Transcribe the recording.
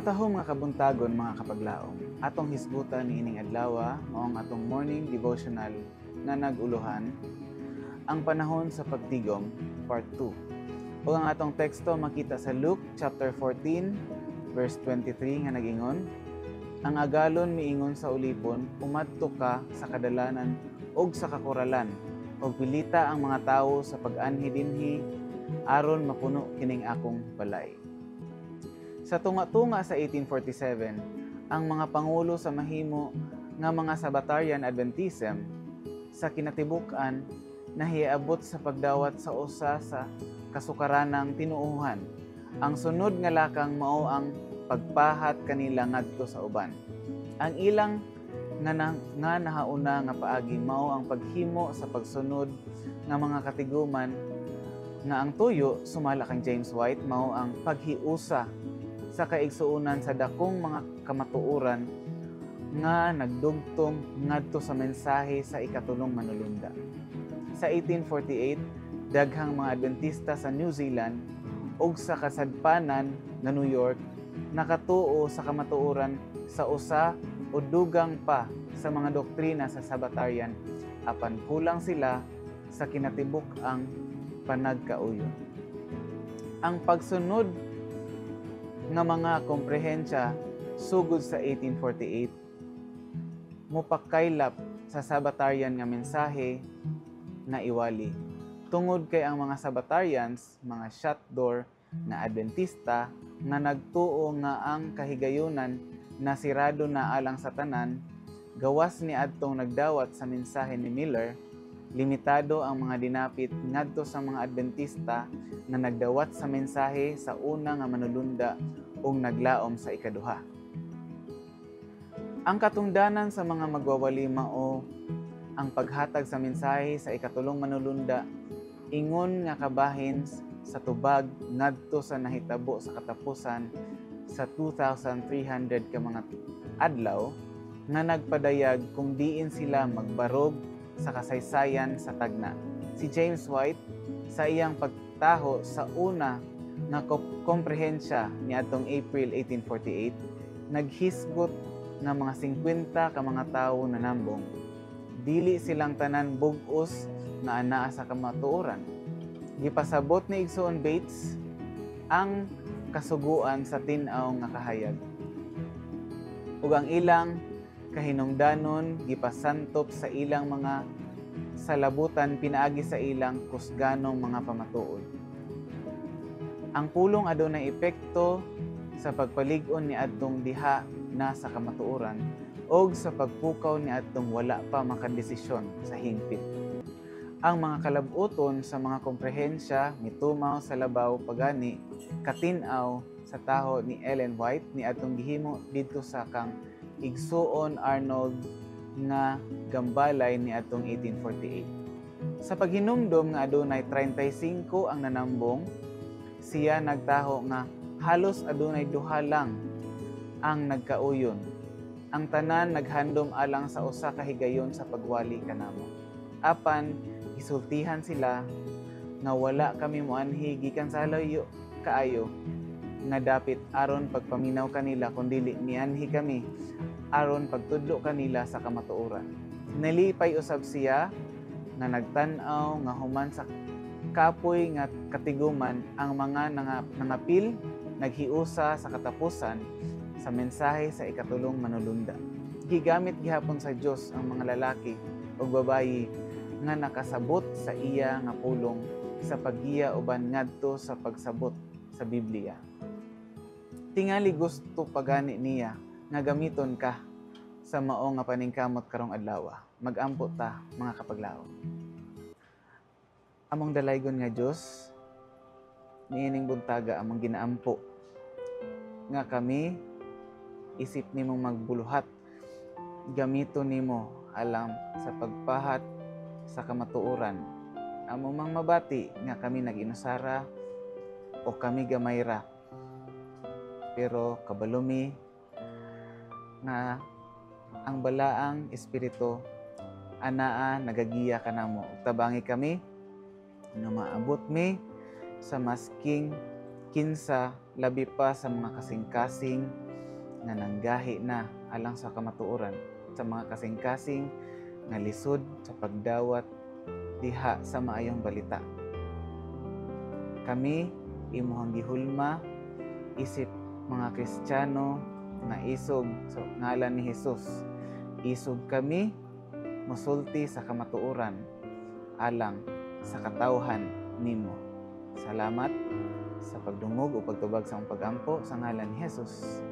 Matahom nga kabuntagon mga kapaglaom. Atong hisgutan ni ining adlaw maong atong morning devotional nga naguluhan ang panahon sa pagtigom part 2. O ang atong teksto makita sa Luke chapter 14 verse 23 nga nagingon, ang agalon miingon sa ulipon, umadto ka sa kadalanan og sa kakuralan, og pilita ang mga tawo sa pag-anhi dinhi aron mapuno kining akong balay. Sa tunga-tunga sa 1847, ang mga pangulo sa mahimo nga mga Sabbatarian Adventism sa kinatibuk-an nahiabot sa pagdawat sa usa sa kasukaranang tinuohan. Ang sunod nga lakang mao ang pagpahat kanila ngadto sa uban. Ang ilang nga nahauna nga paagi mao ang paghimo sa pagsunod nga mga katiguman nga ang tuyo sumala kang James White mao ang paghiusa sa kaigsuunan sa dakong mga kamatuoran nga nagdugtong ngadto sa mensahe sa ikatulong manulunda. Sa 1848, daghang mga Adventista sa New Zealand ug sa kasadpanan nga New York nakatuo sa kamatuoran sa usa o dugang pa sa mga doktrina sa Sabbatarian apan kulang sila sa kinatibuk-ang panagkauyo. Ang pagsunod nga mga komprehensya sugod sa 1848 mupakaylap sa Sabbatarian nga mensahe na iwali. Tungod kay ang mga Sabbatarians, mga shut-door na Adventista nga nagtuo nga ang kahigayunan na sirado na alang sa tanan, gawas ni adtong nagdawat sa mensahe ni Miller, limitado ang mga dinapit ngadto sa mga Adventista na nagdawat sa mensahe sa una nga manulunda ug naglaom sa ikaduha. Ang katungdanan sa mga magwawali mao ang paghatag sa mensahe sa ikatulong manulunda ingon nga kabahin sa tubag ngadto sa nahitabo sa katapusan sa 2,300 ka mga adlaw nga nagpadayag kung diin sila magbarog sa kasaysayan sa tagna. Si James White sa iyang pagtaho sa una nga komprehensya ni atong April 1848 naghisgot nga mga 50 ka mga tawo na nambong. Dili silang tanan bug-os nga anaa sa kamatuoran. Gipasabot ni Igsoon Bates ang kasuguan sa tin-aw nga kahayag. Ug ang ilang kahinungdanon gipasantop sa ilang mga salabutan pinaagi sa ilang kusganong mga pamatuod. Ang pulong adunay epekto sa pagpalig-on ni adtong diha na sa kamatuoran o sa pagpukaw ni adtong wala pa makadesisyon sa hingpit. Ang mga kalab-uton sa mga komprehensya mitumaw sa labaw pagani katin-aw sa taho ni Ellen White ni adtong gihimo didto sa kang Igsoon Arnold nga gambalay ni atong 1848. Sa paghinumdom nga adunay 35 ang nanambong, siya nagtaho nga halos adunay duha lang ang nagkauyon. Ang tanan naghandom alang sa usa ka higayon sa pagwali kanamo. Apan gisultihan sila nga wala kami moanhi gikan sa layo kaayo nga dapit aron pagpaminaw kanila kun dili mianhi kami aron pagtudlo kanila sa kamatuoran. Nalipay usab siya nga nagtan-aw nga human sa kapoy nga katiguman ang mga nangapil naghiusa sa katapusan sa mensahe sa ikatulong manulunda. Gigamit gihapon sa Dios ang mga lalaki ug babayi nga nakasabot sa iya nga pulong sa paggiya uban ngadto sa pagsabot sa Biblia. Tingali gusto pagani niya nga gamiton ka sa mao nga paningkamot karong adlaw. Mag-ampo ta mga kapaglaom. Among dalaygon nga Dios, niining buntaga among ginaampo nga kami isip nimong magbuluhat, gamiton nimo alam sa pagpahat sa kamatuoran. Among mang mabati nga kami nag-inusara o kami gamayra. Pero kabalumi nga ang balaang espiritu anaa nagagiya kanamo. Tabangi kami nga maabot mi sa masking kinsa labi pa sa mga kasing-kasing nga nanggahi na alang sa kamatuoran sa mga kasing-kasing nga lisod sa pagdawat diha sa maayong balita. Kami imuhang gihulma isip mga Kristiyano nga isog sa ngalan ni Hesus. Isog kami mosulti sa kamatuoran alang sa katawhan nimo. Salamat sa pagdungog o pagtubag sa among pagampo sa ngalan ni Hesus.